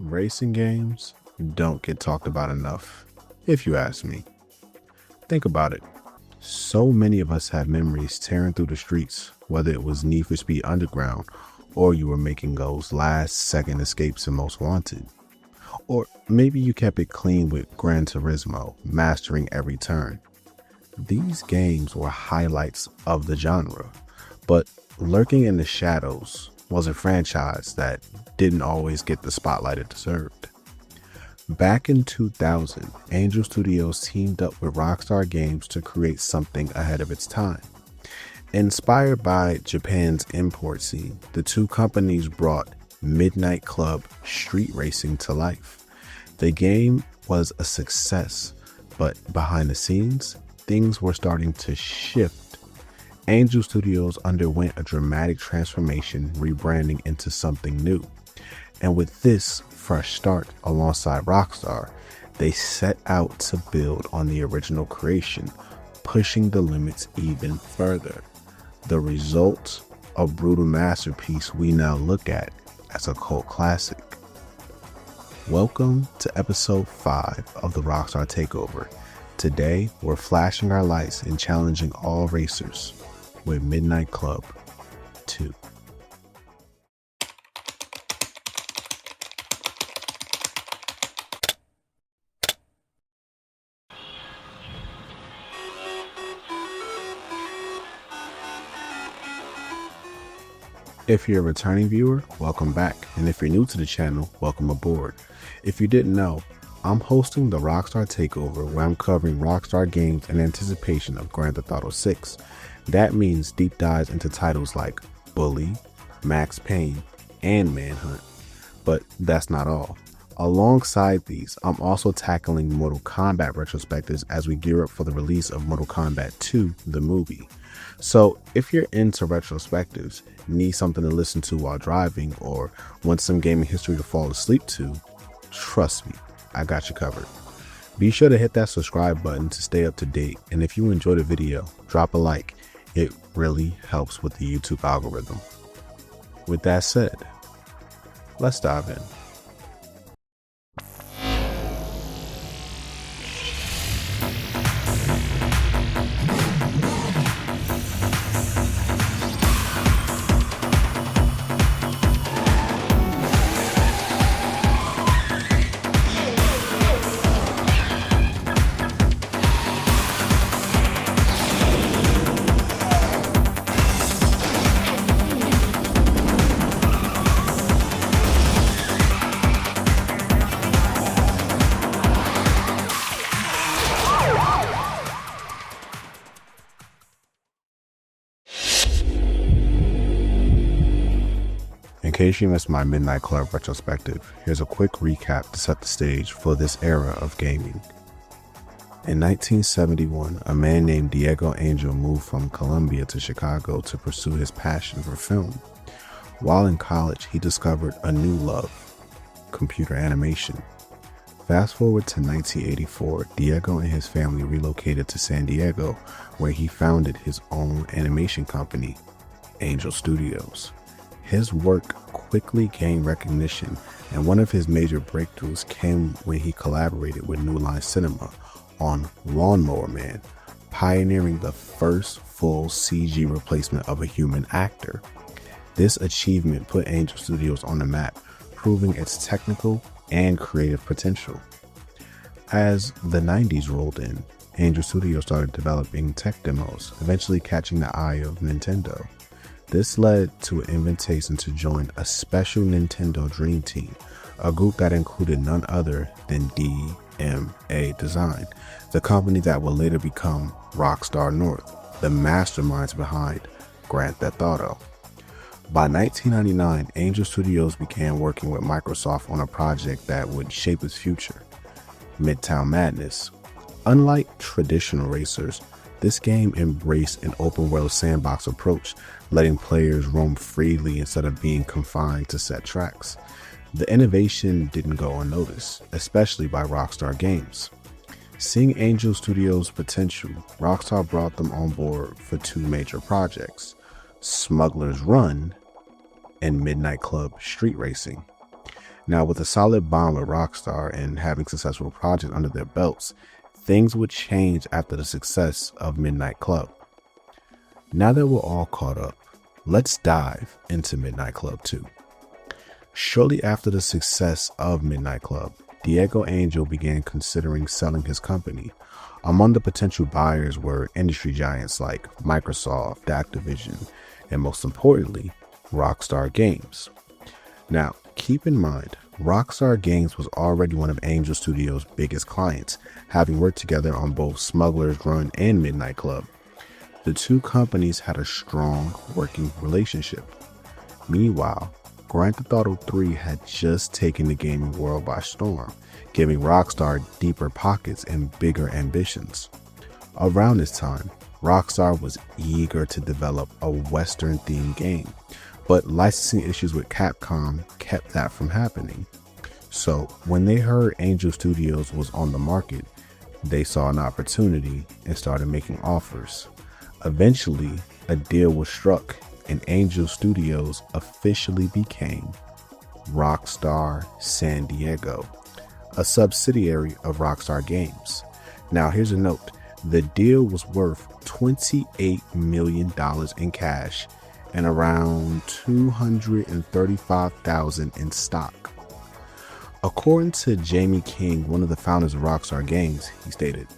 Racing games don't get talked about enough, if you ask me. Think about it. So many of us have memories tearing through the streets, whether it was Need for Speed Underground or you were making those last-second escapes in Most Wanted. Or maybe you kept it clean with Gran Turismo, mastering every turn. These games were highlights of the genre, but lurking in the shadows was a franchise that didn't always get the spotlight it deserved. Back in 2000, Angel Studios teamed up with Rockstar Games to create something ahead of its time. Inspired by Japan's import scene, the two companies brought Midnight Club street racing to life. The game was a success, but behind the scenes, things were starting to shift. Angel Studios underwent a dramatic transformation, rebranding into something new. And with this fresh start alongside Rockstar, they set out to build on the original creation, pushing the limits even further. The result, a brutal masterpiece we now look at as a cult classic. Welcome to episode 5 of the Rockstar Takeover. Today, we're flashing our lights and challenging all racers with Midnight Club 2. If you're a returning viewer, welcome back. And if you're new to the channel, welcome aboard. If you didn't know, I'm hosting the Rockstar Takeover where I'm covering Rockstar games in anticipation of Grand Theft Auto 6. That means deep dives into titles like Bully, Max Payne, and Manhunt. But that's not all. Alongside these, I'm also tackling Mortal Kombat retrospectives as we gear up for the release of Mortal Kombat 2, the movie. So if you're into retrospectives, need something to listen to while driving, or want some gaming history to fall asleep to, trust me, I got you covered. Be sure to hit that subscribe button to stay up to date, and if you enjoyed the video, drop a like. It really helps with the YouTube algorithm. With that said, let's dive in. In case you missed my Midnight Club retrospective, here's a quick recap to set the stage for this era of gaming. In 1971, a man named Diego Angel moved from Colombia to Chicago to pursue his passion for film. While in college, he discovered a new love, computer animation. Fast forward to 1984, Diego and his family relocated to San Diego, where he founded his own animation company, Angel Studios. His work quickly gained recognition, and one of his major breakthroughs came when he collaborated with New Line Cinema on Lawnmower Man, pioneering the first full CG replacement of a human actor. This achievement put Angel Studios on the map, proving its technical and creative potential. As the 90s rolled in, Angel Studios started developing tech demos, eventually catching the eye of Nintendo. This led to an invitation to join a special Nintendo Dream Team, a group that included none other than DMA Design, the company that would later become Rockstar North, the masterminds behind Grand Theft Auto. By 1999, Angel Studios began working with Microsoft on a project that would shape its future, Midtown Madness. Unlike traditional racers, this game embraced an open-world sandbox approach, letting players roam freely instead of being confined to set tracks. The innovation didn't go unnoticed, especially by Rockstar Games. Seeing Angel Studios' potential, Rockstar brought them on board for two major projects, Smuggler's Run and Midnight Club Street Racing. Now, with a solid bond with Rockstar and having successful projects under their belts, things would change after the success of Midnight Club. Now that we're all caught up, let's dive into Midnight Club 2. Shortly after the success of Midnight Club, Diego Angel began considering selling his company. Among the potential buyers were industry giants like Microsoft, Activision, and most importantly, Rockstar Games. Now, keep in mind, Rockstar Games was already one of Angel Studios' biggest clients, having worked together on both Smuggler's Run and Midnight Club. The two companies had a strong working relationship. Meanwhile, Grand Theft Auto 3 had just taken the gaming world by storm, giving Rockstar deeper pockets and bigger ambitions. Around this time, Rockstar was eager to develop a Western-themed game, but licensing issues with Capcom kept that from happening. So when they heard Angel Studios was on the market, they saw an opportunity and started making offers. Eventually, a deal was struck and Angel Studios officially became Rockstar San Diego, a subsidiary of Rockstar Games. Now, here's a note. The deal was worth $28 million in cash and around $235,000 in stock. According to Jamie King, one of the founders of Rockstar Games, he stated,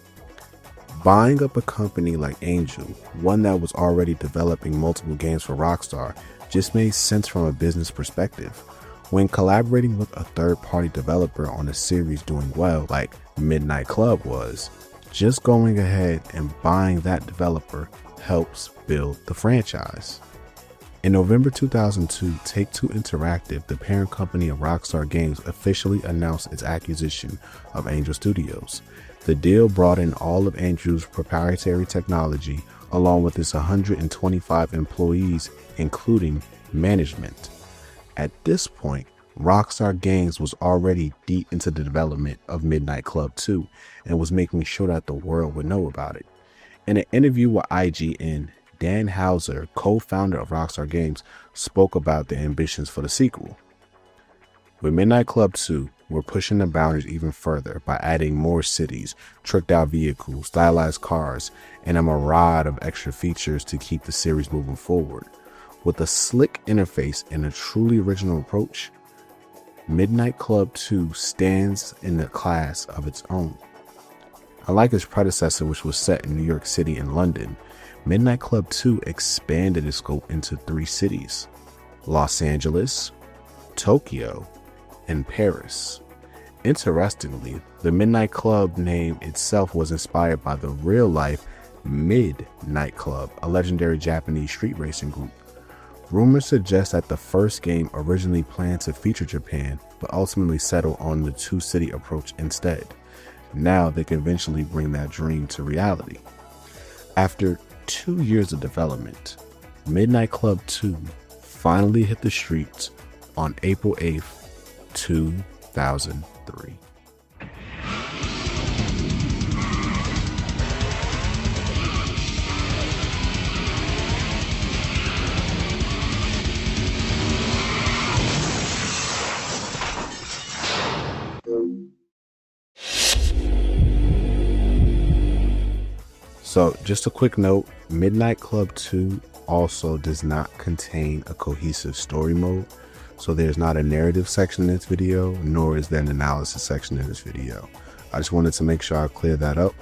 "Buying up a company like Angel, one that was already developing multiple games for Rockstar, just made sense from a business perspective. When collaborating with a third-party developer on a series doing well, like Midnight Club was, just going ahead and buying that developer helps build the franchise." In November 2002, Take-Two Interactive, the parent company of Rockstar Games, officially announced its acquisition of Angel Studios. The deal brought in all of Angel's proprietary technology, along with its 125 employees, including management. At this point, Rockstar Games was already deep into the development of Midnight Club 2 and was making sure that the world would know about it. In an interview with IGN, Dan Houser, co-founder of Rockstar Games, spoke about their ambitions for the sequel. With Midnight Club 2, we're pushing the boundaries even further by adding more cities, tricked out vehicles, stylized cars, and a myriad of extra features to keep the series moving forward. With a slick interface and a truly original approach, Midnight Club 2 stands in a class of its own. Unlike its predecessor, which was set in New York City and London, Midnight Club 2 expanded its scope into 3 cities: Los Angeles, Tokyo, and Paris. Interestingly, the Midnight Club name itself was inspired by the real-life Midnight Club, a legendary Japanese street racing group. Rumors suggest that the first game originally planned to feature Japan, but ultimately settled on the 2-city approach instead. Now they can eventually bring that dream to reality. After 2 years of development, Midnight Club 2 finally hit the streets on April 8th, 2003. So just a quick note, Midnight Club 2 also does not contain a cohesive story mode. So there's not a narrative section in this video, nor is there an analysis section in this video. I just wanted to make sure I clear that up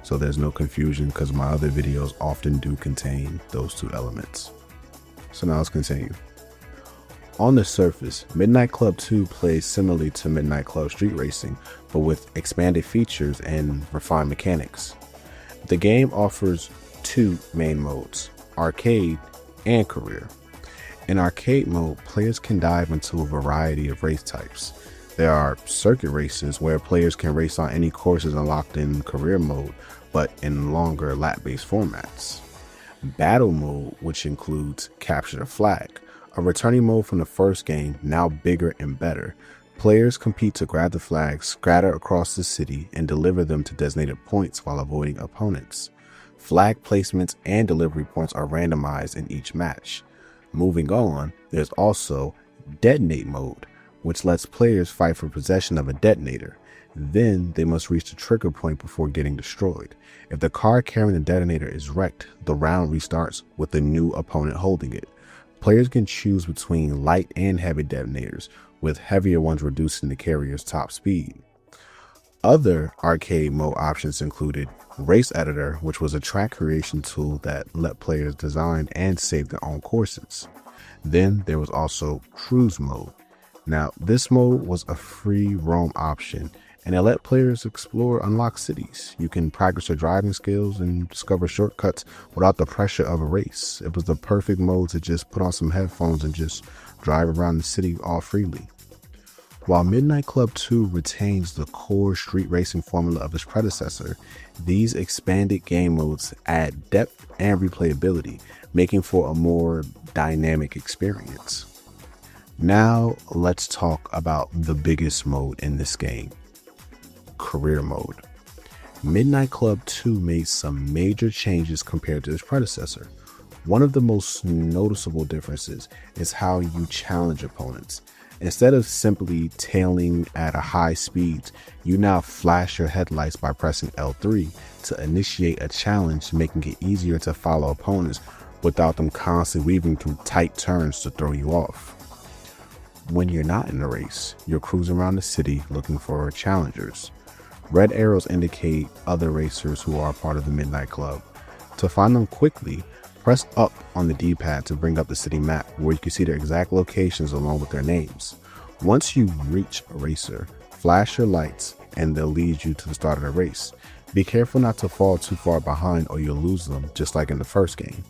so there's no confusion, because my other videos often do contain those 2 elements. So now let's continue. On the surface, Midnight Club 2 plays similarly to Midnight Club Street Racing, but with expanded features and refined mechanics. The game offers 2 main modes, arcade and career. In arcade mode, players can dive into a variety of race types. There are circuit races where players can race on any courses unlocked in career mode, but in longer lap-based formats. Battle mode, which includes capture the flag, a returning mode from the first game, now bigger and better. Players compete to grab the flags, scatter across the city, and deliver them to designated points while avoiding opponents. Flag placements and delivery points are randomized in each match. Moving on, there's also detonate mode, which lets players fight for possession of a detonator. Then they must reach the trigger point before getting destroyed. If the car carrying the detonator is wrecked, the round restarts with the new opponent holding it. Players can choose between light and heavy detonators, with heavier ones reducing the carrier's top speed. Other arcade mode options included Race Editor, which was a track creation tool that let players design and save their own courses. Then there was also Cruise Mode. Now, this mode was a free roam option, and it let players explore unlocked cities. You can practice your driving skills and discover shortcuts without the pressure of a race. It was the perfect mode to just put on some headphones and just drive around the city all freely. While Midnight Club 2 retains the core street racing formula of its predecessor, these expanded game modes add depth and replayability, making for a more dynamic experience. Now let's talk about the biggest mode in this game, Career Mode. Midnight Club 2 made some major changes compared to its predecessor. One of the most noticeable differences is how you challenge opponents. Instead of simply tailing at a high speed, you now flash your headlights by pressing L3 to initiate a challenge, making it easier to follow opponents without them constantly weaving through tight turns to throw you off. When you're not in a race, you're cruising around the city looking for challengers. Red arrows indicate other racers who are part of the Midnight Club. To find them quickly, press up on the D-pad to bring up the city map where you can see their exact locations along with their names. Once you reach a racer, flash your lights and they'll lead you to the start of the race. Be careful not to fall too far behind or you'll lose them, just like in the first game.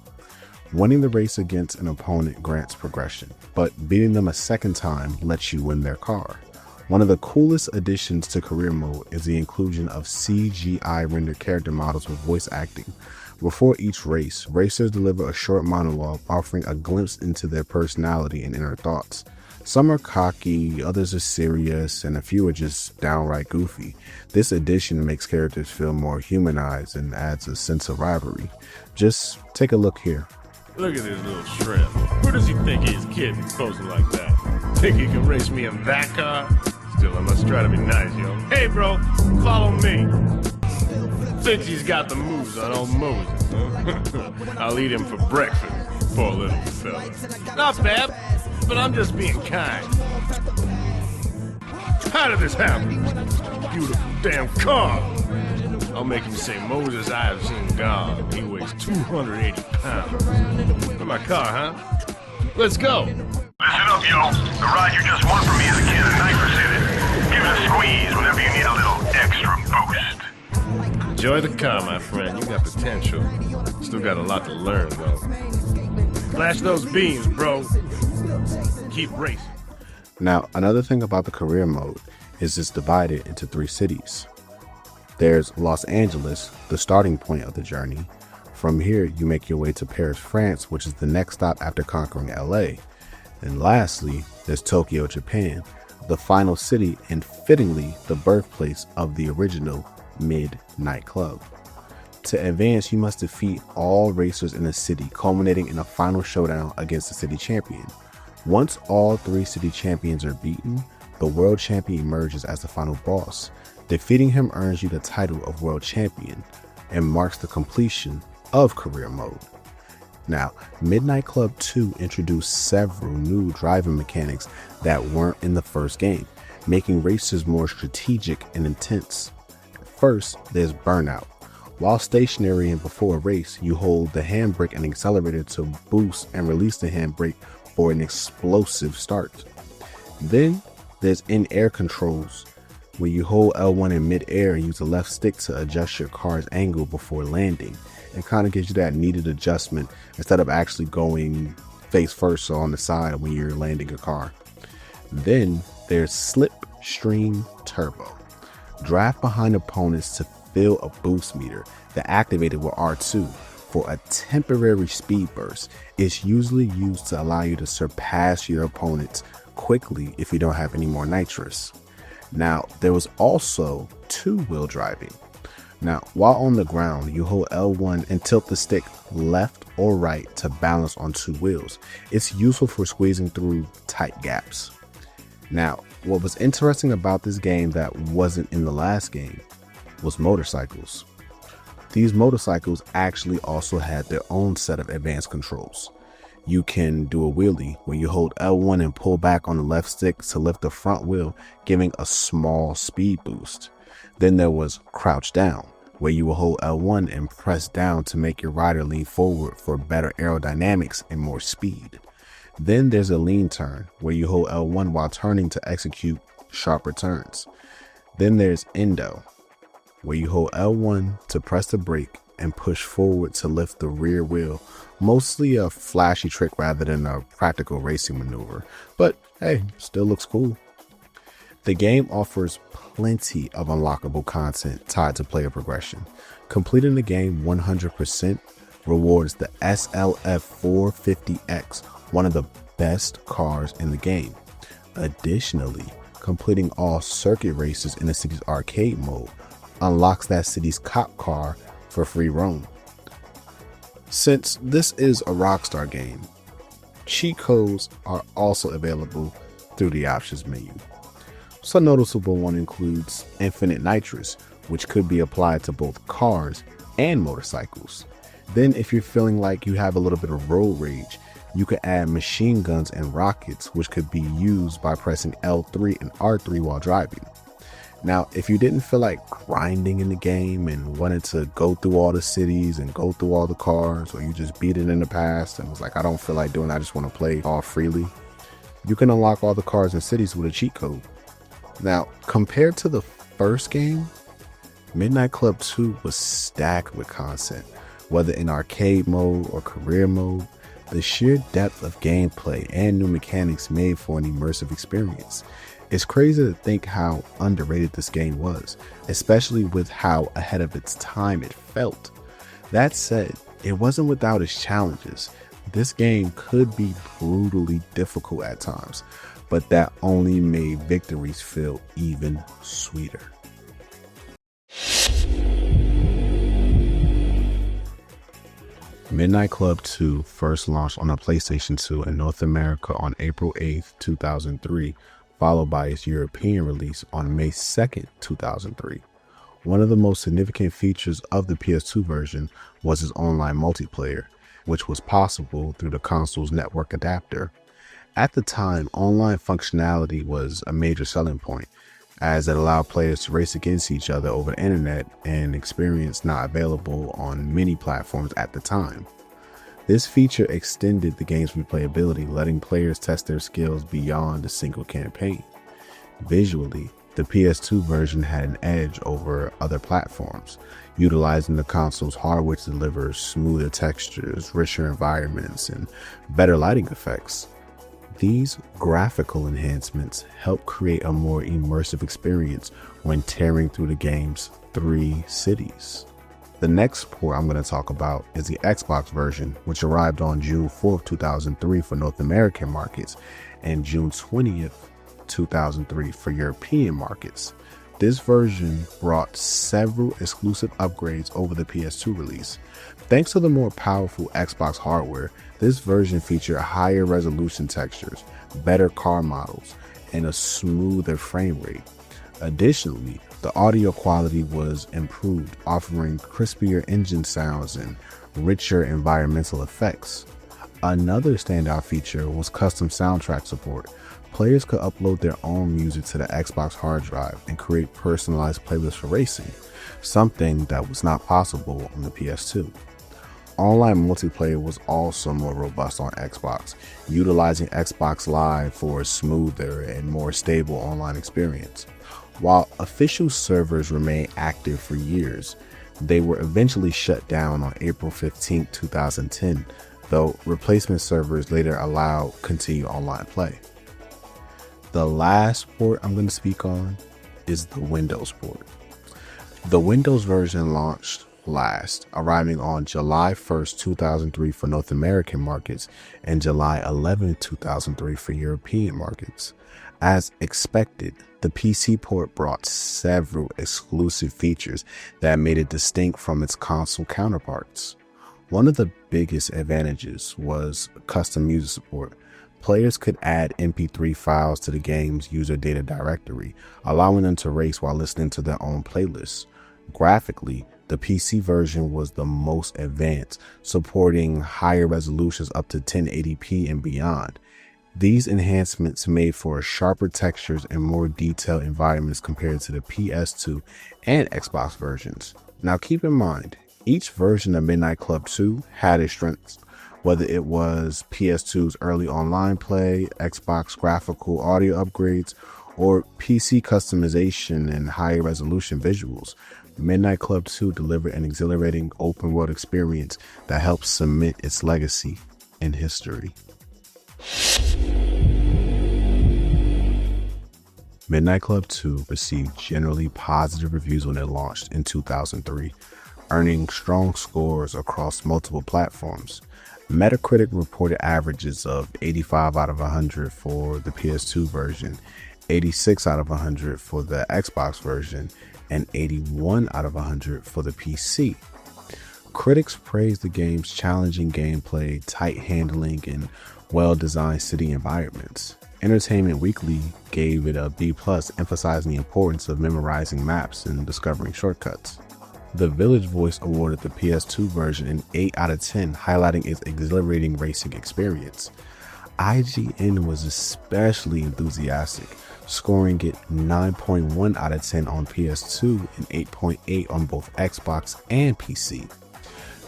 Winning the race against an opponent grants progression, but beating them a second time lets you win their car. One of the coolest additions to Career Mode is the inclusion of CGI rendered character models with voice acting. Before each race, racers deliver a short monologue offering a glimpse into their personality and inner thoughts. Some are cocky, others are serious, and a few are just downright goofy. This addition makes characters feel more humanized and adds a sense of rivalry. Just take a look here. Look at this little shrimp. Where does he think he is kidding, posing like that? Think he can race me in that car? Still, I must try to be nice, yo. Hey, bro, follow me. Since he's got the moves on old Moses, huh? I'll eat him for breakfast, poor little fella. Not bad, but I'm just being kind. How did this happen? Beautiful damn car. I'll make him say, Moses, I have seen God. He weighs 280 pounds. Look at my car, huh? Let's go. Listen up, yo. The ride you just won from me as a kid at Nitro City. Give it a squeeze whenever you need a little extra boost. Enjoy the car, my friend. You got potential. Still got a lot to learn, though. Flash those beams, bro. Keep racing. Now, another thing about the Career Mode is it's divided into 3 cities. There's Los Angeles, the starting point of the journey. From here, you make your way to Paris, France, which is the next stop after conquering LA. And lastly, there's Tokyo, Japan, the final city and fittingly the birthplace of the original Midnight Club. To advance, you must defeat all racers in the city, culminating in a final showdown against the city champion. Once all 3 city champions are beaten, the world champion emerges as the final boss. Defeating him earns you the title of world champion and marks the completion of Career Mode. Now, Midnight Club 2 introduced several new driving mechanics that weren't in the first game, making races more strategic and intense. First, there's burnout. While stationary and before a race, you hold the handbrake and accelerator to boost and release the handbrake for an explosive start. Then there's in-air controls, where you hold L1 in mid-air and use the left stick to adjust your car's angle before landing. It kind of gives you that needed adjustment instead of actually going face first or on the side when you're landing a car. Then there's Slipstream Turbo. Draft behind opponents to fill a boost meter that activated with R2 for a temporary speed burst. It's usually used to allow you to surpass your opponents quickly if you don't have any more nitrous. Now, there was also 2-wheel driving. Now, while on the ground, you hold L1 and tilt the stick left or right to balance on 2 wheels. It's useful for squeezing through tight gaps. Now, what was interesting about this game that wasn't in the last game was motorcycles. These motorcycles actually also had their own set of advanced controls. You can do a wheelie where you hold L1 and pull back on the left stick to lift the front wheel, giving a small speed boost. Then there was crouch down, where you will hold L1 and press down to make your rider lean forward for better aerodynamics and more speed. Then there's a lean turn, where you hold L1 while turning to execute sharper turns. Then there's endo, where you hold L1 to press the brake and push forward to lift the rear wheel. Mostly a flashy trick rather than a practical racing maneuver, but hey, still looks cool. The game offers plenty of unlockable content tied to player progression. Completing the game 100% rewards the SLF 450X, one of the best cars in the game. Additionally, completing all circuit races in the city's arcade mode unlocks that city's cop car for free roam. Since this is a Rockstar game, cheat codes are also available through the options menu. Some noticeable one includes infinite nitrous, which could be applied to both cars and motorcycles. Then if you're feeling like you have a little bit of road rage, you could add machine guns and rockets, which could be used by pressing L3 and R3 while driving. Now, if you didn't feel like grinding in the game and wanted to go through all the cities and go through all the cars, or you just beat it in the past and was like, I don't feel like doing it, I just want to play all freely, you can unlock all the cars and cities with a cheat code. Now, compared to the first game, Midnight Club 2 was stacked with content, whether in arcade mode or career mode. The sheer depth of gameplay and new mechanics made for an immersive experience. It's crazy to think how underrated this game was, especially with how ahead of its time it felt. That said, it wasn't without its challenges. This game could be brutally difficult at times, but that only made victories feel even sweeter. Midnight Club 2 first launched on a PlayStation 2 in North America on April 8th, 2003, followed by its European release on May 2nd, 2003. One of the most significant features of the PS2 version was its online multiplayer, which was possible through the console's network adapter. At the time, online functionality was a major selling point, as it allowed players to race against each other over the internet, an experience not available on many platforms at the time. This feature extended the game's replayability, letting players test their skills beyond a single campaign. Visually, the PS2 version had an edge over other platforms, utilizing the console's hardware to deliver smoother textures, richer environments, and better lighting effects. These graphical enhancements help create a more immersive experience when tearing through the game's 3 cities. The next port I'm going to talk about is the Xbox version, which arrived on June 4th, 2003 for North American markets and June 20th, 2003 for European markets. This version brought several exclusive upgrades over the PS2 release. Thanks to the more powerful Xbox hardware, this version featured higher resolution textures, better car models, and a smoother frame rate. Additionally, the audio quality was improved, offering crispier engine sounds and richer environmental effects. Another standout feature was custom soundtrack support. Players could upload their own music to the Xbox hard drive and create personalized playlists for racing, something that was not possible on the PS2. Online multiplayer was also more robust on Xbox, utilizing Xbox Live for a smoother and more stable online experience. While official servers remained active for years, they were eventually shut down on April 15, 2010, though replacement servers later allowed continued online play. The last port I'm going to speak on is the Windows port. The Windows version launched last, arriving on July 1st, 2003 for North American markets and July 11th, 2003 for European markets. As expected, the PC port brought several exclusive features that made it distinct from its console counterparts. One of the biggest advantages was custom music support. Players could add MP3 files to the game's user data directory, allowing them to race while listening to their own playlists. Graphically, the PC version was the most advanced, supporting higher resolutions up to 1080p and beyond. These enhancements made for sharper textures and more detailed environments compared to the PS2 and Xbox versions. Now keep in mind, each version of Midnight Club 2 had its strengths, whether it was PS2's early online play, Xbox graphical audio upgrades, or PC customization and higher resolution visuals. Midnight Club 2 delivered an exhilarating open world experience that helped cement its legacy in history. Midnight Club 2 received generally positive reviews when it launched in 2003, earning strong scores across multiple platforms. Metacritic reported averages of 85 out of 100 for the PS2 version, 86 out of 100 for the Xbox version, and 81 out of 100 for the PC. Critics praised the game's challenging gameplay, tight handling, and well-designed city environments. Entertainment Weekly gave it a B+, emphasizing the importance of memorizing maps and discovering shortcuts. The Village Voice awarded the PS2 version an 8 out of 10, highlighting its exhilarating racing experience. IGN was especially enthusiastic, scoring it 9.1 out of 10 on PS2 and 8.8 on both Xbox and PC.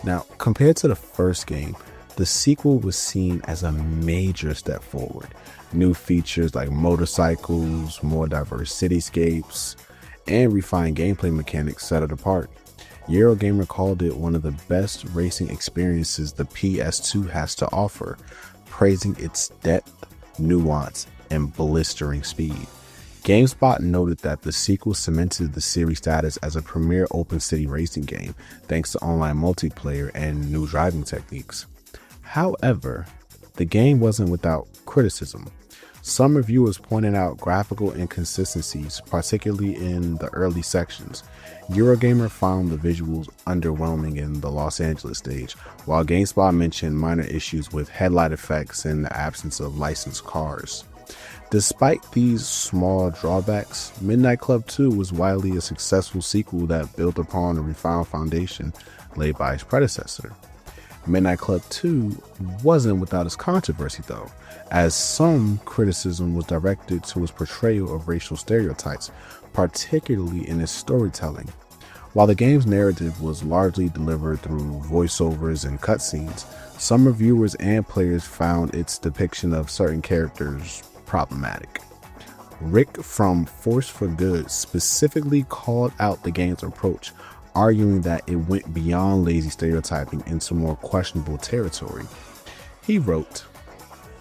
Now, compared to the first game, the sequel was seen as a major step forward. New features like motorcycles, more diverse cityscapes, and refined gameplay mechanics set it apart. Eurogamer called it one of the best racing experiences the PS2 has to offer, praising its depth, nuance, and blistering speed. GameSpot noted that the sequel cemented the series' status as a premier open city racing game thanks to online multiplayer and new driving techniques. However, the game wasn't without criticism. Some reviewers pointed out graphical inconsistencies, particularly in the early sections. Eurogamer found the visuals underwhelming in the Los Angeles stage, while GameSpot mentioned minor issues with headlight effects and the absence of licensed cars. Despite these small drawbacks, Midnight Club 2 was widely a successful sequel that built upon a refined foundation laid by its predecessor. Midnight Club 2 wasn't without its controversy though, as some criticism was directed to its portrayal of racial stereotypes, particularly in its storytelling. While the game's narrative was largely delivered through voiceovers and cutscenes, some reviewers and players found its depiction of certain characters problematic. Rick from Force for Good specifically called out the game's approach, arguing that it went beyond lazy stereotyping into more questionable territory. He wrote,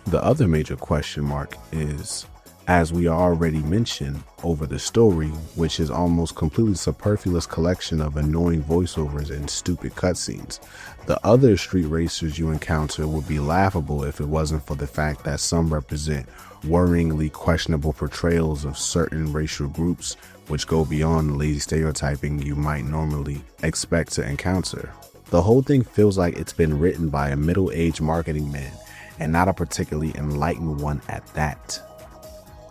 "The other major question mark is, as we already mentioned, over the story, which is almost completely superfluous collection of annoying voiceovers and stupid cutscenes. The other street racers you encounter would be laughable if it wasn't for the fact that some represent worryingly questionable portrayals of certain racial groups, which go beyond the lazy stereotyping you might normally expect to encounter. The whole thing feels like it's been written by a middle-aged marketing man, and not a particularly enlightened one at that."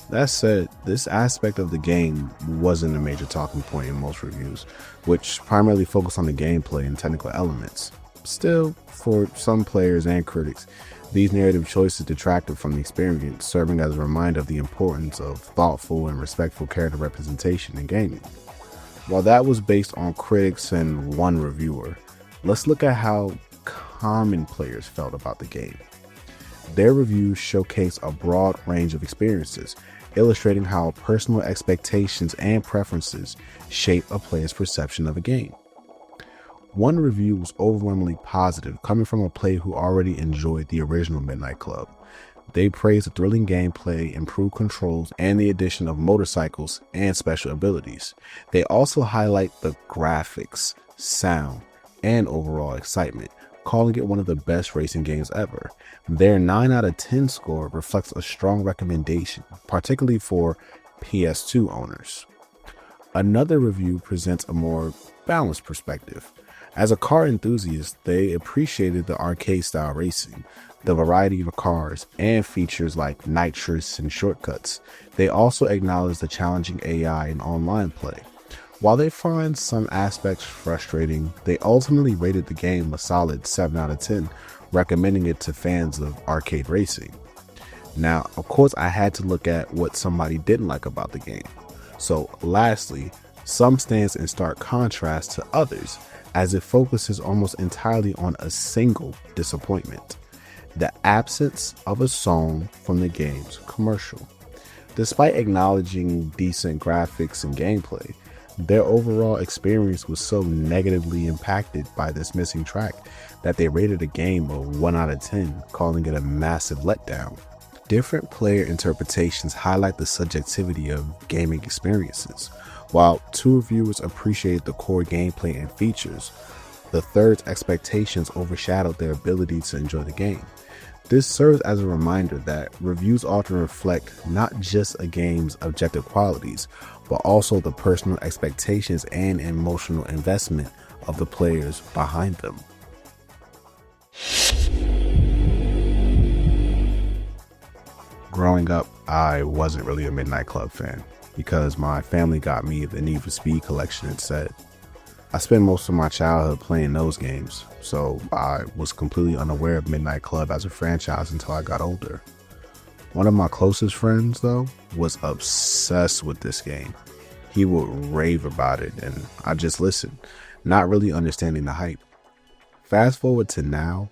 That said, this aspect of the game wasn't a major talking point in most reviews, which primarily focused on the gameplay and technical elements. Still, for some players and critics, these narrative choices detracted from the experience, serving as a reminder of the importance of thoughtful and respectful character representation in gaming. While that was based on critics and one reviewer, let's look at how common players felt about the game. Their reviews showcase a broad range of experiences, illustrating how personal expectations and preferences shape a player's perception of a game. One review was overwhelmingly positive, coming from a player who already enjoyed the original Midnight Club. They praised the thrilling gameplay, improved controls, and the addition of motorcycles and special abilities. They also highlight the graphics, sound, and overall excitement, calling it one of the best racing games ever. Their 9 out of 10 score reflects a strong recommendation, particularly for PS2 owners. Another review presents a more balanced perspective. As a car enthusiast, they appreciated the arcade-style racing, the variety of cars, and features like nitrous and shortcuts. They also acknowledged the challenging AI in online play. While they find some aspects frustrating, they ultimately rated the game a solid 7 out of 10, recommending it to fans of arcade racing. Now, of course, I had to look at what somebody didn't like about the game. So lastly, some stands in stark contrast to others, as it focuses almost entirely on a single disappointment: the absence of a song from the game's commercial. Despite acknowledging decent graphics and gameplay, their overall experience was so negatively impacted by this missing track that they rated the game a 1 out of 10, calling it a massive letdown. Different player interpretations highlight the subjectivity of gaming experiences. While two reviewers appreciated the core gameplay and features, the third's expectations overshadowed their ability to enjoy the game. This serves as a reminder that reviews often reflect not just a game's objective qualities, but also the personal expectations and emotional investment of the players behind them. Growing up, I wasn't really a Midnight Club fan because my family got me the Need for Speed collection instead. I spent most of my childhood playing those games, so I was completely unaware of Midnight Club as a franchise until I got older. One of my closest friends, though, was obsessed with this game. He would rave about it, and I just listened, not really understanding the hype. Fast forward to now,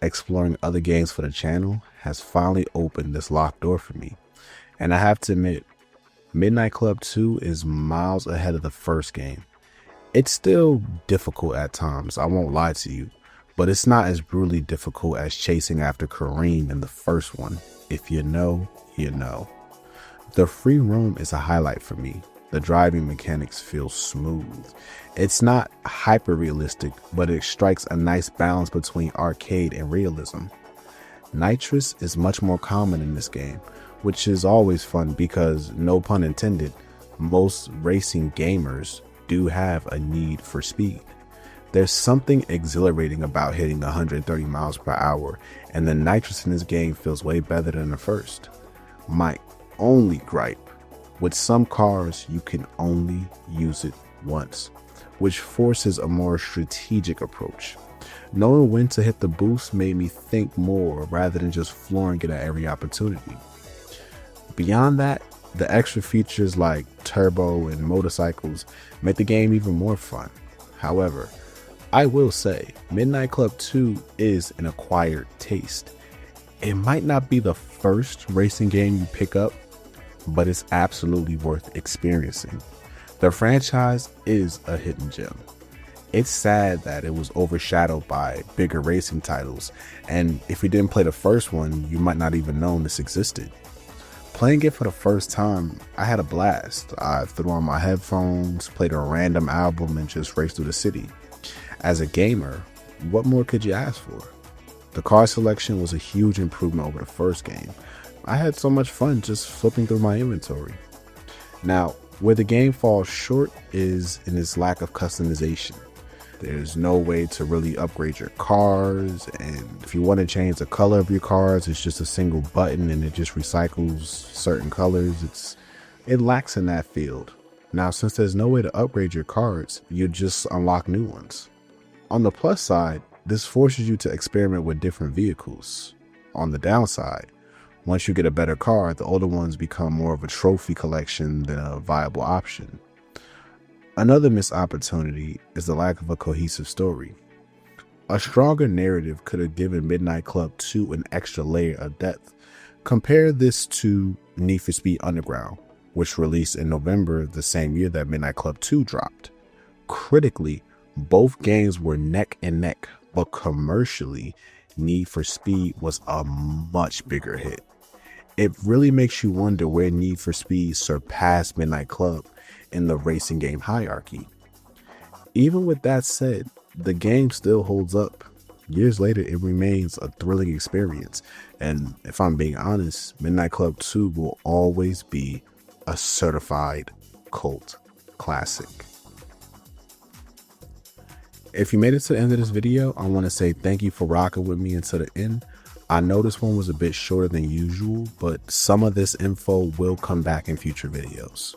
exploring other games for the channel has finally opened this locked door for me. And I have to admit, Midnight Club 2 is miles ahead of the first game. It's still difficult at times, I won't lie to you, but it's not as brutally difficult as chasing after Kareem in the first one. If you know, you know. The free roam is a highlight for me. The driving mechanics feel smooth. It's not hyper realistic, but it strikes a nice balance between arcade and realism. Nitrous is much more common in this game, which is always fun because, no pun intended, most racing gamers do have a need for speed. There's something exhilarating about hitting 130 miles per hour, and the nitrous in this game feels way better than the first. My only gripe: with some cars, you can only use it once, which forces a more strategic approach. Knowing when to hit the boost made me think more rather than just flooring it at every opportunity. Beyond that, the extra features like turbo and motorcycles make the game even more fun. However, I will say, Midnight Club 2 is an acquired taste. It might not be the first racing game you pick up, but it's absolutely worth experiencing. The franchise is a hidden gem. It's sad that it was overshadowed by bigger racing titles, and if you didn't play the first one, you might not even know this existed. Playing it for the first time, I had a blast. I threw on my headphones, played a random album, and just raced through the city. As a gamer, what more could you ask for? The car selection was a huge improvement over the first game. I had so much fun just flipping through my inventory. Now, where the game falls short is in its lack of customization. There's no way to really upgrade your cars, and if you want to change the color of your cars, it's just a single button and it just recycles certain colors. It lacks in that field. Now, since there's no way to upgrade your cars, you just unlock new ones. On the plus side, this forces you to experiment with different vehicles. On the downside, once you get a better car, the older ones become more of a trophy collection than a viable option. Another missed opportunity is the lack of a cohesive story. A stronger narrative could have given Midnight Club 2 an extra layer of depth. Compare this to Need for Speed Underground, which released in November the same year that Midnight Club 2 dropped. Critically, both games were neck and neck, but commercially, Need for Speed was a much bigger hit. It really makes you wonder where Need for Speed surpassed Midnight Club in the racing game hierarchy. Even with that said, the game still holds up. Years later, it remains a thrilling experience, and if I'm being honest, Midnight Club 2 will always be a certified cult classic. If you made it to the end of this video, I want to say thank you for rocking with me until the end. I know this one was a bit shorter than usual, but some of this info will come back in future videos.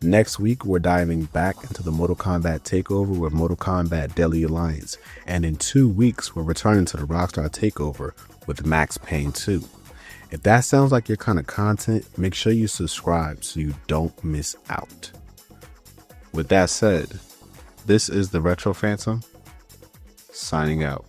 Next week, we're diving back into the Mortal Kombat takeover with Mortal Kombat Deadly Alliance, and in 2 weeks, we're returning to the Rockstar takeover with Max Payne 2. If that sounds like your kind of content, make sure you subscribe so you don't miss out. With that said, this is the Retro Phantom, signing out.